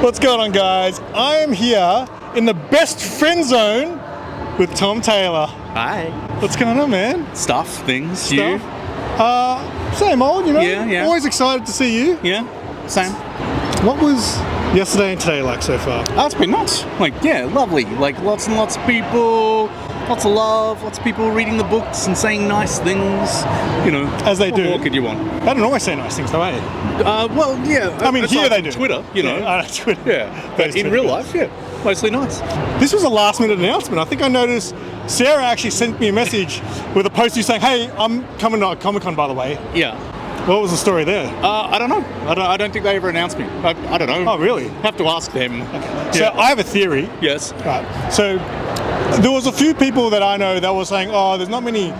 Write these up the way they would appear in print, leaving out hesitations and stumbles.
What's going on, guys? I am here in the best friend zone with Tom Taylor. Hi. What's going on, man? Stuff, things, Stuff? you? Same old, you know? Yeah. Always excited to see you. Yeah, same. What was yesterday and today like so far? Oh, it's been nuts. Lovely. Lots and lots of people, lots of love, lots of people reading the books and saying nice things, As they do. What more could you want? They don't always say nice things, though, eh? Well, yeah. I mean, here they do. Twitter, Twitter. Yeah, but in real life, yeah, mostly nice. This was a last-minute announcement. I think I noticed Sarah actually sent me a message with a post you saying, hey, I'm coming to Comic Con, by the way. Yeah. What was the story there? I don't know. I don't think they ever announced me. I don't know. Oh, really? Have to ask them. So I have a theory. Yes. Right. So there was a few people that I know that were saying, oh, there's not many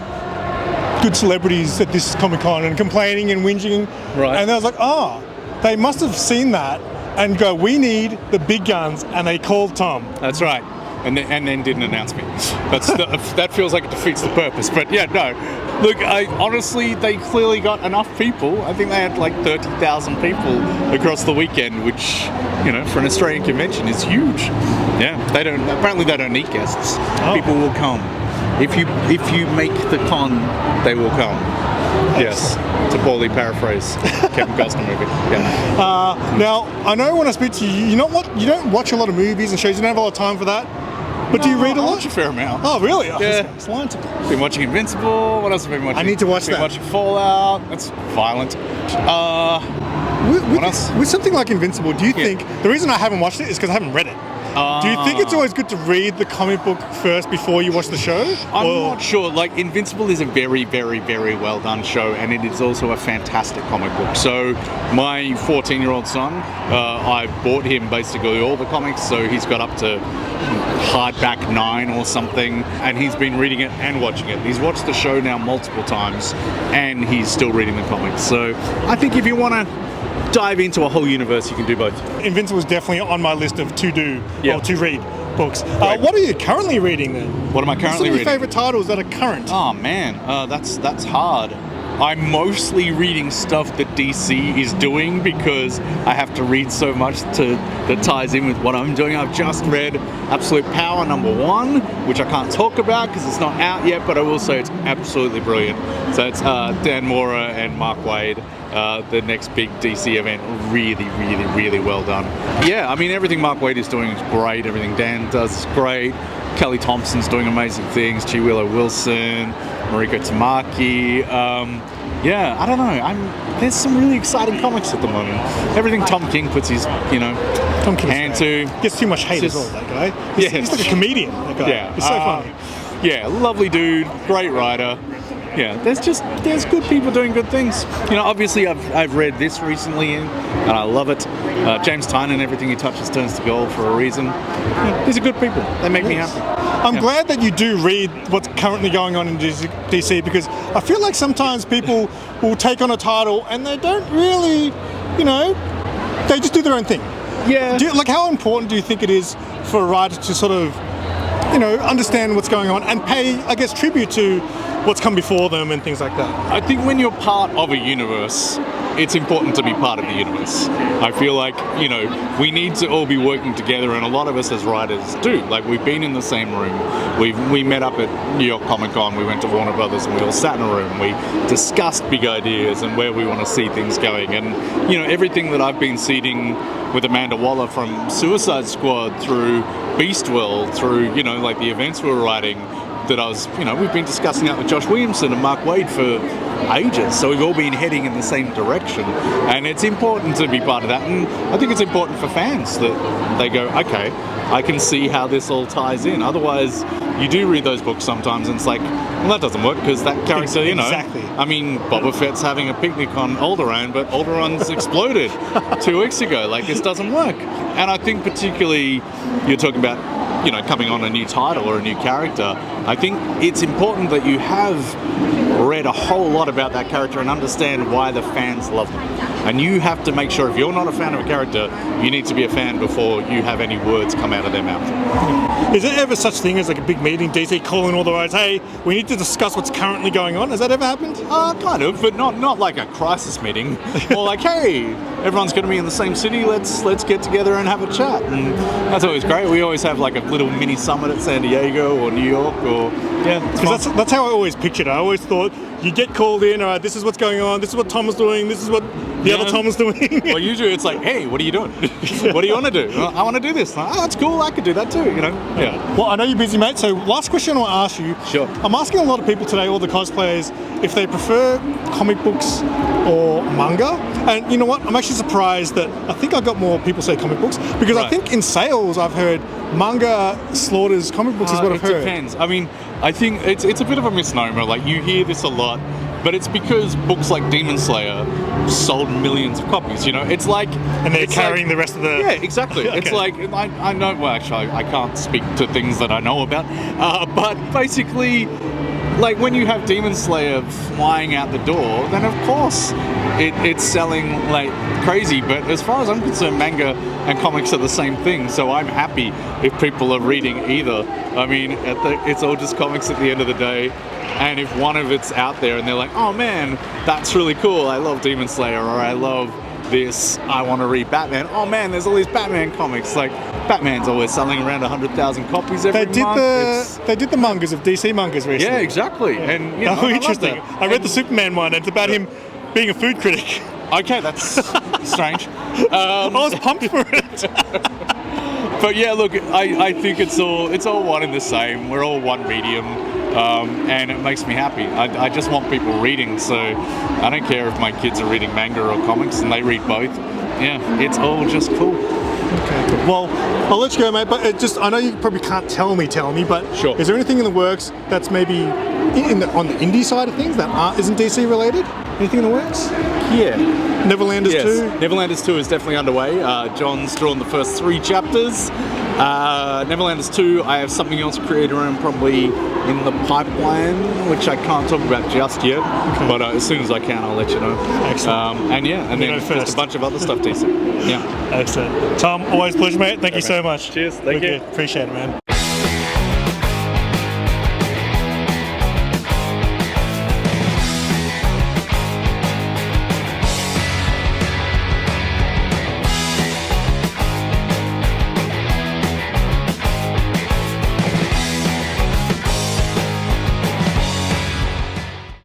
good celebrities at this Comic Con, and complaining and whinging. Right. And I was like, oh, they must have seen that and go, we need the big guns, and they called Tom. That's right. And then didn't announce me. That feels like it defeats the purpose. But yeah, no. Look, honestly, they clearly got enough people. I think they had like 30,000 people across the weekend, which, for an Australian convention is huge. Yeah, apparently they don't need guests. Oh. People will come. If you make the con, they will come. Yes, to poorly paraphrase Kevin Costner movie. Yeah. Now, I know when I speak to you, you don't watch a lot of movies and shows. You don't have a lot of time for that. But do you read a lot? I watch a fair amount. Oh, really? Yeah. It's lying to me. Been watching Invincible. What else have I been watching? I need to watch that. Been watching Fallout. That's violent. What else? With something like Invincible, do you think... The reason I haven't watched it is because I haven't read it. Do you think it's always good to read the comic book first before you watch the show? I'm not sure. Invincible is a very, very, very well done show, and it is also a fantastic comic book. So my 14-year-old son, I bought him basically all the comics, so he's got up to hardback 9 or something, and he's been reading it and watching it. He's watched the show now multiple times, and he's still reading the comics. So I think if you want to dive into a whole universe, you can do both. Invincible is definitely on my list of to read books. Right. What are you currently reading then? What am I currently reading? What are your favourite titles that are current? Oh man, that's hard. I'm mostly reading stuff that DC is doing because I have to read so much that ties in with what I'm doing. I've just read Absolute Power #1, which I can't talk about because it's not out yet, but I will say it's absolutely brilliant. So it's Dan Mora and Mark Waid. The next big DC event, really, really, really well done. Yeah, I mean, everything Mark Waid is doing is great. Everything Dan does is great. Kelly Thompson's doing amazing things. G. Willow Wilson, Mariko Tamaki. I don't know. There's some really exciting comics at the moment. Everything Tom King puts his, Tom King's hand to. Gets too much hate as well, that guy. He's like a comedian, that guy. Yeah. He's so funny. Yeah, lovely dude, great writer. Yeah, there's good people doing good things. Obviously I've read this recently and I love it. James Tynion, everything he touches turns to gold for a reason. Yeah, these are good people. They make me happy. I'm glad that you do read what's currently going on in DC because I feel like sometimes people will take on a title and they don't really, they just do their own thing. Yeah. How important do you think it is for a writer to sort of, understand what's going on and pay, I guess, tribute to what's come before them and things like that? I think when you're part of a universe, it's important to be part of the universe. I feel like, we need to all be working together, and a lot of us as writers do. We've been in the same room. We met up at New York Comic Con, we went to Warner Brothers, and we all sat in a room. We discussed big ideas and where we want to see things going. And, everything that I've been seeding with Amanda Waller from Suicide Squad through Beast World, through, the events we were writing, that we've been discussing that with Josh Williamson and Mark Waid for ages, so we've all been heading in the same direction, and it's important to be part of that. And I think it's important for fans that they go, okay, I can see how this all ties in. Otherwise, you do read those books sometimes and it's like, well, that doesn't work because that character, Exactly. I mean, Boba Fett's having a picnic on Alderaan, but Alderaan's exploded 2 weeks ago. This doesn't work. And I think particularly you're talking about you know, coming on a new title or a new character, I think it's important that you have read a whole lot about that character and understand why the fans love them. And you have to make sure if you're not a fan of a character, you need to be a fan before you have any words come out of their mouth. Is there ever such thing as like a big meeting, DC calling all the writers, hey, we need to discuss what's currently going on? Has that ever happened? Kind of, but not like a crisis meeting. More like, hey, everyone's going to be in the same city. Let's get together and have a chat. And that's always great. We always have like a little mini summit at San Diego or New York, or because that's how I always pictured it. I always thought you get called in. All right, this is what's going on. This is what Tom's doing. This is what the other Tom's doing. Well, usually it's like, hey, what are you doing? What do you want to do? Well, I want to do this. Oh, that's cool. I could do that too. You know. Yeah. Well, I know you're busy, mate. So last question I want to ask you. Sure. I'm asking a lot of people today, all the cosplayers, if they prefer comic books or manga. And you know what? I'm actually surprised that I think I got more people say comic books because I think in sales I've heard manga slaughters comic books is what I've heard. It depends. I mean, I think it's a bit of a misnomer. Like you hear this a lot, but it's because books like Demon Slayer sold millions of copies. You know, it's like, and they're carrying the rest of the. Yeah, exactly. Okay. It's like I know. Well, actually, I can't speak to things that I know about, but basically, like when you have Demon Slayer flying out the door, then of course it's selling like crazy. But as far as I'm concerned, manga and comics are the same thing. So I'm happy if people are reading either. I mean, it's all just comics at the end of the day. And if one of it's out there and they're like, oh man, that's really cool. I love Demon Slayer, or I love this. I want to read Batman. Oh man, there's all these Batman comics. Like Batman's always selling around 100,000 copies every month. They did the mangas of DC mangas recently. Yeah, exactly. And you know, interesting. I read the Superman one, and it's about him being a food critic. Okay, that's strange. I was pumped for it. But yeah, look, I think it's all one and the same. We're all one medium, and it makes me happy. I just want people reading, so I don't care if my kids are reading manga or comics, and they read both. Yeah, it's all just cool. Okay, cool. Well, I'll let you go, mate. But I know you probably can't tell me, but sure. Is there anything in the works that's maybe on the indie side of things that isn't DC related? Anything in the works? Yeah. Neverlanders 2? Neverlanders 2 is definitely underway. John's drawn the first 3 chapters. Neverlanders 2, I have something else created around probably in the pipeline, which I can't talk about just yet. Okay. But as soon as I can, I'll let you know. Excellent. And then just a bunch of other stuff decent. Yeah. Excellent. Tom, always a pleasure, mate. Thank you so much. Cheers. Thank you. Appreciate it, man.